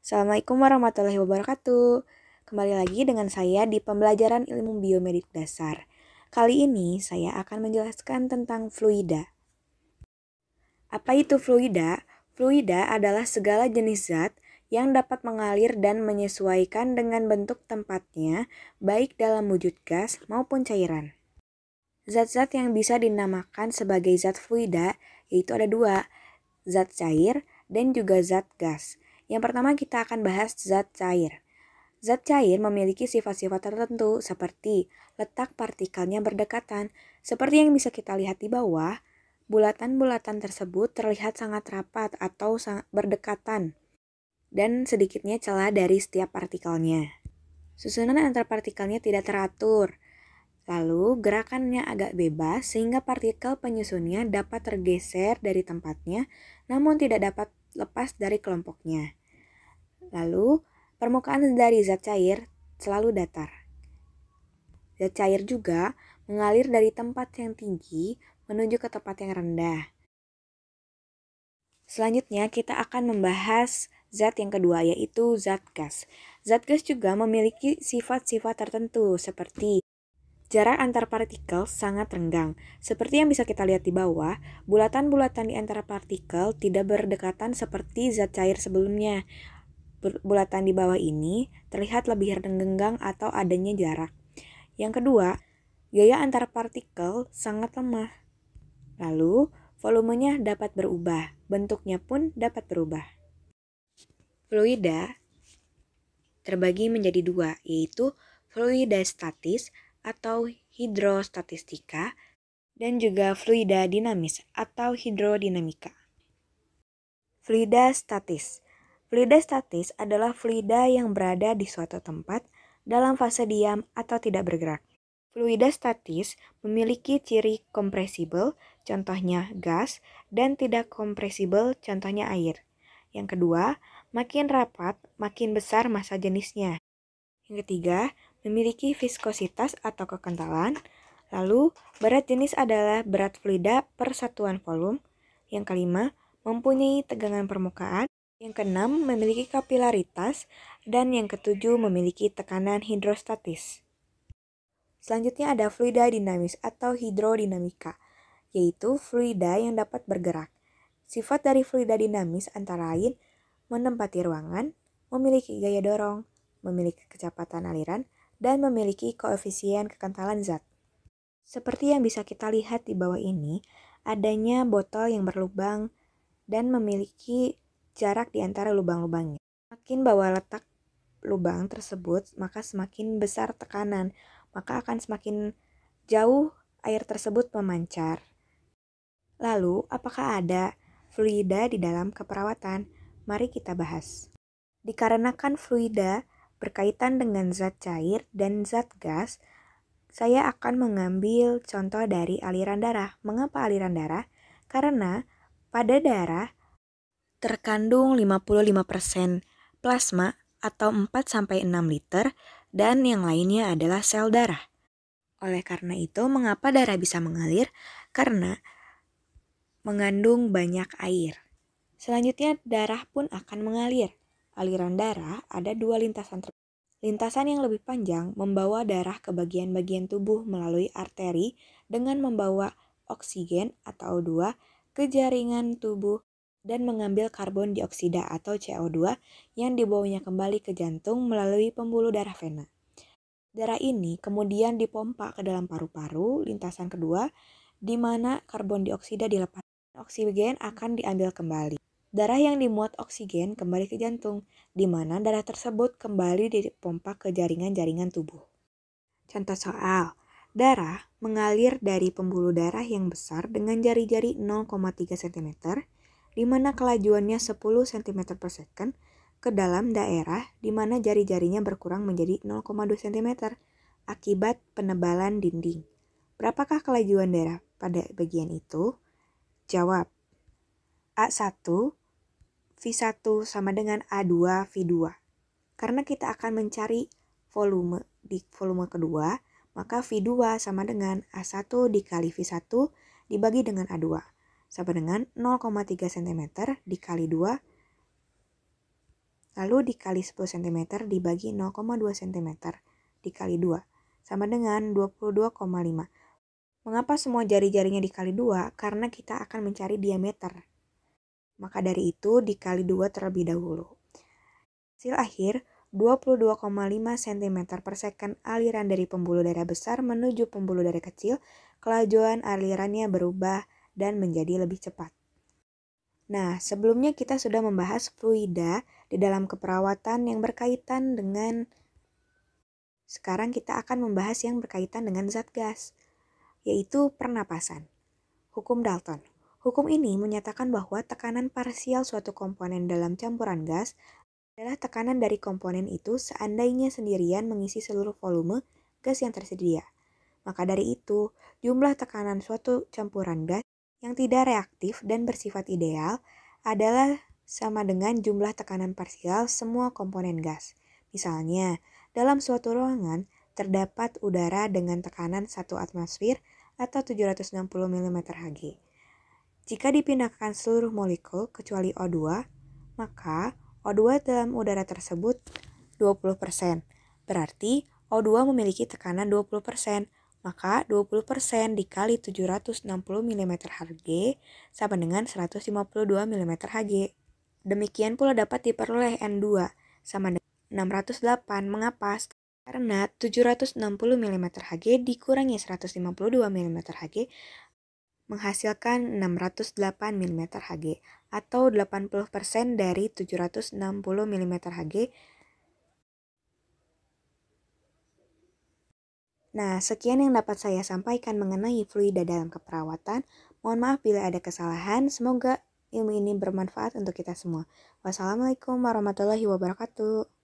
Assalamualaikum warahmatullahi wabarakatuh. Kembali lagi dengan saya di pembelajaran ilmu biomedik dasar. Kali ini saya akan menjelaskan tentang fluida. Apa itu fluida? Fluida adalah segala jenis zat yang dapat mengalir dan menyesuaikan dengan bentuk tempatnya, baik dalam wujud gas maupun cairan. Zat-zat yang bisa dinamakan sebagai zat fluida yaitu ada dua, zat cair dan juga zat gas. Yang pertama kita akan bahas zat cair. Zat cair memiliki sifat-sifat tertentu seperti letak partikelnya berdekatan. Seperti yang bisa kita lihat di bawah, bulatan-bulatan tersebut terlihat sangat rapat atau sangat berdekatan dan sedikitnya celah dari setiap partikelnya. Susunan antar partikelnya tidak teratur. Lalu gerakannya agak bebas sehingga partikel penyusunnya dapat tergeser dari tempatnya namun tidak dapat lepas dari kelompoknya. Lalu permukaan dari zat cair selalu datar. Zat cair juga mengalir dari tempat yang tinggi menuju ke tempat yang rendah. Selanjutnya kita akan membahas zat yang kedua yaitu zat gas. Zat gas juga memiliki sifat-sifat tertentu seperti jarak antar partikel sangat renggang. Seperti yang bisa kita lihat di bawah, bulatan-bulatan di antara partikel tidak berdekatan seperti zat cair sebelumnya. Bulatan di bawah ini terlihat lebih renggang atau adanya jarak. Yang kedua, gaya antar partikel sangat lemah. Lalu, volumenya dapat berubah, bentuknya pun dapat berubah. Fluida terbagi menjadi dua, yaitu fluida statis atau hidrostatistika, dan juga fluida dinamis atau hidrodinamika. Fluida statis. Fluida statis adalah fluida yang berada di suatu tempat dalam fase diam atau tidak bergerak. Fluida statis memiliki ciri kompresibel, contohnya gas, dan tidak kompresibel, contohnya air. Yang kedua, makin rapat, makin besar massa jenisnya. Yang ketiga, memiliki viskositas atau kekentalan. Lalu, berat jenis adalah berat fluida per satuan volume. Yang kelima, mempunyai tegangan permukaan. Yang keenam, memiliki kapilaritas. Dan yang ketujuh, memiliki tekanan hidrostatis. Selanjutnya ada fluida dinamis atau hidrodinamika, yaitu fluida yang dapat bergerak. Sifat dari fluida dinamis antara lain menempati ruangan, memiliki gaya dorong, memiliki kecepatan aliran, dan memiliki koefisien kekentalan zat. Seperti yang bisa kita lihat di bawah ini, adanya botol yang berlubang dan memiliki jarak di antara lubang-lubangnya. Semakin bawah letak lubang tersebut, maka semakin besar tekanan, maka akan semakin jauh air tersebut memancar. Lalu, apakah ada fluida di dalam keperawatan? Mari kita bahas. Dikarenakan fluida berkaitan dengan zat cair dan zat gas, saya akan mengambil contoh dari aliran darah. Mengapa aliran darah? Karena pada darah terkandung 55% plasma atau 4-6 liter dan yang lainnya adalah sel darah. Oleh karena itu, mengapa darah bisa mengalir? Karena mengandung banyak air. Selanjutnya, darah pun akan mengalir. Aliran darah ada dua lintasan. Lintasan yang lebih panjang membawa darah ke bagian-bagian tubuh melalui arteri dengan membawa oksigen atau O2 ke jaringan tubuh dan mengambil karbon dioksida atau CO2 yang dibawanya kembali ke jantung melalui pembuluh darah vena. Darah ini kemudian dipompa ke dalam paru-paru, lintasan kedua, di mana karbon dioksida dilepas. Oksigen akan diambil kembali. Darah yang dimuat oksigen kembali ke jantung, di mana darah tersebut kembali dipompa ke jaringan-jaringan tubuh. Contoh soal, darah mengalir dari pembuluh darah yang besar dengan jari-jari 0,3 cm, di mana kelajuannya 10 cm per second, ke dalam daerah di mana jari-jarinya berkurang menjadi 0,2 cm akibat penebalan dinding. Berapakah kelajuan darah pada bagian itu? Jawab, A1 V1 sama dengan A2 V2. Karena kita akan mencari volume di volume kedua, maka V2 sama dengan A1 dikali V1 dibagi dengan A2, sama dengan 0,3 cm dikali 2 Lalu dikali 10 cm dibagi 0,2 cm dikali 2, sama dengan 22,5. Mengapa semua jari-jarinya dikali 2? Karena kita akan mencari diameter. Maka dari itu dikali 2 terlebih dahulu. Hasil akhir, 22,5 cm per second aliran dari pembuluh darah besar menuju pembuluh darah kecil, kelajuan alirannya berubah dan menjadi lebih cepat. Nah, sebelumnya kita sudah membahas fluida di dalam keperawatan yang berkaitan dengan, sekarang kita akan membahas yang berkaitan dengan zat gas, yaitu pernapasan. Hukum Dalton. Hukum ini menyatakan bahwa tekanan parsial suatu komponen dalam campuran gas adalah tekanan dari komponen itu seandainya sendirian mengisi seluruh volume gas yang tersedia. Maka dari itu, jumlah tekanan suatu campuran gas yang tidak reaktif dan bersifat ideal adalah sama dengan jumlah tekanan parsial semua komponen gas. Misalnya, dalam suatu ruangan terdapat udara dengan tekanan 1 atmosfer atau 760 mm Hg. Jika dipindahkan seluruh molekul kecuali O2, maka O2 dalam udara tersebut 20%. Berarti O2 memiliki tekanan 20%, maka 20% dikali 760 mm Hg sama dengan 152 mm Hg. Demikian pula dapat diperoleh N2 sama dengan 608. Mengapa? Karena 760 mm Hg dikurangi 152 mm Hg menghasilkan 608 mm Hg atau 80% dari 760 mm Hg. Nah, sekian yang dapat saya sampaikan mengenai fluida dalam keperawatan. Mohon maaf bila ada kesalahan. Semoga ilmu ini bermanfaat untuk kita semua. Wassalamualaikum warahmatullahi wabarakatuh.